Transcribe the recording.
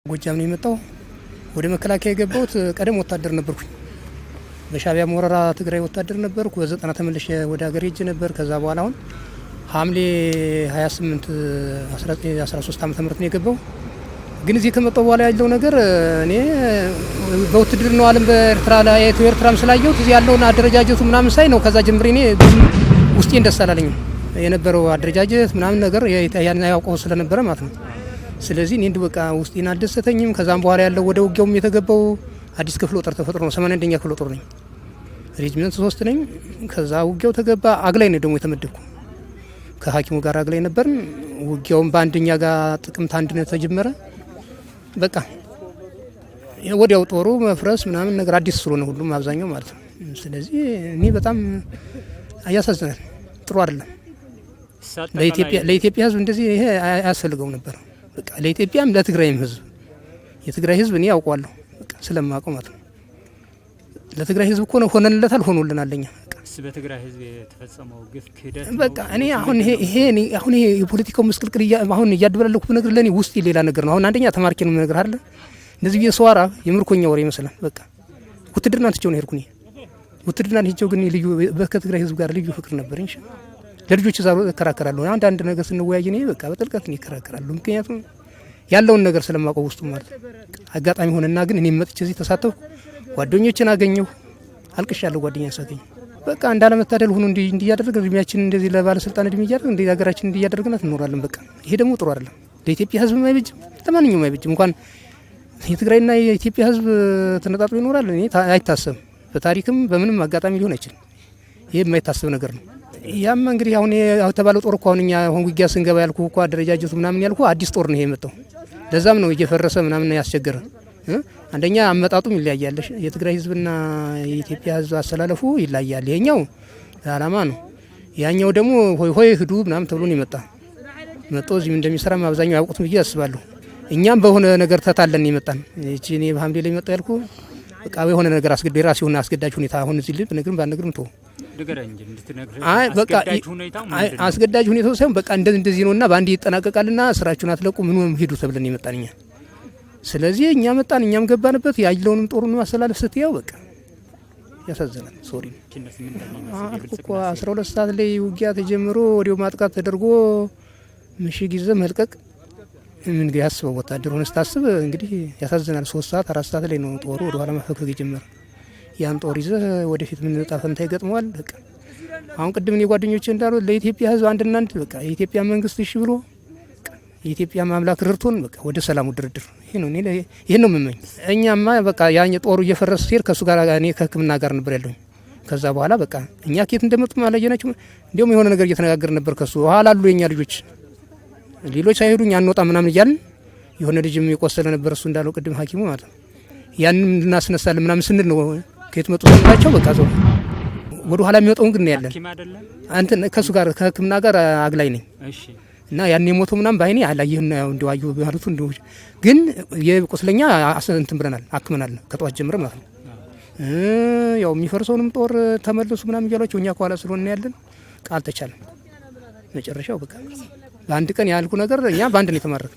ጎጃም ነው የመጣው። ወደ መከላከያ የገባሁት ቀደም ወታደር ነበርኩኝ። በሻቢያ ወረራ ትግራይ ወታደር ነበርኩ። በ90 ተመልሼ ወደ ሀገር ሄጄ ነበር። ከዛ በኋላ አሁን ሐምሌ 28 1913 ዓ.ም ነው የገባው። ግን እዚህ ከመጣው በኋላ ያለው ነገር እኔ በውትድርናው ዓለም በኤርትራ ላይ ኤርትራም ስላየሁት እዚህ ያለውን አደረጃጀቱ ምናምን ሳይ ነው። ከዛ ጀምሬ እኔ ውስጤ ደስ አላለኝም የነበረው አደረጃጀት ምናምን ነገር ያን ያውቀው ስለነበረ ማለት ነው። ስለዚህ እኔ በቃ ውስጤን አልደሰተኝም። ከዛም በኋላ ያለው ወደ ውጊያውም የተገባው አዲስ ክፍለ ጦር ተፈጥሮ ነው። 81ኛ ክፍለ ጦር ነኝ፣ ሬጅመንት 3 ነኝ። ከዛ ውጊያው ተገባ። አግላይ ነው ደግሞ የተመደብኩ። ከሐኪሙ ጋር አግላይ ነበር። ውጊያውም በአንደኛ ጋር ጥቅምት 1 ነው ተጀመረ። በቃ ወዲያው ጦሩ መፍረስ ምናምን ነገር አዲስ ስለሆነ ሁሉም አብዛኛው ማለት ነው። ስለዚህ እኔ በጣም ያሳዝናል። ጥሩ አይደለም። ለኢትዮጵያ ሕዝብ እንደዚህ ይሄ አያስፈልገው ነበር። በቃ ለኢትዮጵያም ለትግራይም ሕዝብ የትግራይ ሕዝብ እኔ ያውቀዋለሁ በቃ ስለማውቀው ማለት ነው። ለትግራይ ሕዝብ እኮ ነው ሆነንለታል፣ ሆኖልናል። ለኛ በትግራይ ሕዝብ የተፈጸመው ግፍ ክህደት በቃ እኔ አሁን ይሄ የፖለቲካው ምስቅልቅል አሁን እያደበላለኩ ነገር ለኔ ውስጥ ሌላ ነገር ነው። አሁን አንደኛ ተማርኬ ነው ነገር አይደለ እንደዚህ የሰዋራ የምርኮኛ ወሬ ይመስላል። በቃ ውትድርና ትቼው ነው ሄድኩኝ። ውትድርና ትቼው ግን ልዩ ከትግራይ ሕዝብ ጋር ልዩ ፍቅር ነበር እንጂ ለልጆች ዛሬ እከራከራለሁ። አንድ ነገር ስንወያይ ነው በቃ በጥልቀት ነው እከራከራለሁ። ምክንያቱም ያለውን ነገር ስለማውቀው ውስጡ ማለት አጋጣሚ ሆነና ግን እኔ መጥቼ እዚህ ተሳተፍኩ። ጓደኞችን አገኘሁ፣ አልቅሻለሁ። ጓደኛ ሳገኝ በቃ እንዳለመታደል ሆኖ እንዲህ ያደረገ እድሜያችን እንደዚህ ለባለስልጣን እድሜ እያደረገ እንደ ሀገራችን እንዲህ ያደረግናት እንኖራለን። በቃ ይሄ ደግሞ ጥሩ አይደለም። ለኢትዮጵያ ሕዝብ አይበጅም፣ ለማንኛውም አይበጅም። እንኳን የትግራይና የኢትዮጵያ ሕዝብ ተነጣጥሎ ይኖራል እኔ አይታሰብም። በታሪክም በምንም አጋጣሚ ሊሆን አይችልም። ይሄ የማይታሰብ ነገር ነው። ያም እንግዲህ አሁን የተባለው ጦር እኮ አሁን እኛ አሁን ውጊያ ስንገባ ያልኩ እኮ አደረጃጀቱ ምናምን ያልኩ አዲስ ጦር ነው የመጣው። ለዛም ነው እየፈረሰ ምናምን ያስቸገረ። አንደኛ አመጣጡም ይለያያል። የትግራይ ህዝብና የኢትዮጵያ ህዝብ አሰላለፉ ይለያያል። ይሄኛው ለዓላማ ነው፣ ያኛው ደግሞ ሆይ ሆይ ሂዱ ምናምን ተብሎ ነው የመጣ። መጥቶ እዚህም እንደሚሰራ አብዛኛው ያውቁት ብዬ አስባለሁ። እኛም በሆነ ነገር ተታለን ይመጣን። እቺ እኔ በሐምሌ ላይ መጣ ያልኩ በቃ የሆነ ነገር ራስ የሆነ አስገዳጅ ሁኔታ አሁን እዚህ ልብ ነግርም ባነግርም ተው አስገዳጅ ሁኔታው ሳይሆን በቃ እንደዚህ ነውና በአንድ ይጠናቀቃልና ስራችሁን አትለቁ ምንም ሂዱ ተብለን ይመጣን እኛ። ስለዚህ እኛ መጣን፣ እኛም ገባንበት። ያለውንም ጦሩን ማሰላለፍ ስትያው በቃ ያሳዝናል። ሶሪ እኮ 12 ሰዓት ላይ ውጊያ ተጀምሮ ወዲያው ማጥቃት ተደርጎ ምሽግ ይዘህ መልቀቅ ምን ያስበው ወታደር ሆነ ስታስብ እንግዲህ ያሳዝናል። 3 ሰዓት 4 ሰዓት ላይ ነው ጦሩ ወደ ኋላ ማፈግፈግ የጀመረ። ያን ጦር ይዘህ ወደፊት ምን ዕጣ ፈንታ ይገጥመዋል። በቃ አሁን ቅድም የጓደኞቼ እንዳሉት ለኢትዮጵያ ሕዝብ አንድና አንድ በቃ የኢትዮጵያ መንግስት እሺ ብሎ የኢትዮጵያ ማምላክ ርርቶን በቃ ወደ ሰላሙ ድርድር ይሄ ነው የምመኝ። እኛማ በቃ ያን ጦሩ እየፈረሰ ሲሄድ ከሱ ጋር እኔ ከሕክምና ጋር ነበር ያለሁኝ። ከዛ በኋላ በቃ እኛ ከየት እንደመጡ አላየናቸው። እንዲያውም የሆነ ነገር እየተነጋገር ነበር ከሱ ኋላ አሉ የኛ ልጆች ሌሎች ሳይሄዱኝ አንወጣ ምናምን እያልን የሆነ ልጅም የቆሰለ ነበር እሱ እንዳለው ቅድም ሐኪሙ ማለት ነው። ያንን እናስነሳለን ምናምን ስንል ነው ከየት መጡ ስንላቸው በቃ ሰው ወደ ኋላ የሚወጣውን ግን ያለን አንተ ከሱ ጋር ከሕክምና ጋር አግላይ ነኝ እና ያን የሞተው ምናምን ባይኔ አላየህና ያው እንደው አየሁ ባሉት እንደው ግን የቁስለኛ እንትን ብለናል አክመናል ከጧት ጀምረ ማለት ነው። ያው የሚፈርሰውንም ጦር ተመለሱ ምናምን እያሏቸው እኛ ከኋላ ስለሆነ ያለን ቃል ተቻለ። መጨረሻው በቃ በአንድ ቀን ያልኩ ነገር እኛ በአንድ ነው የተማረከ።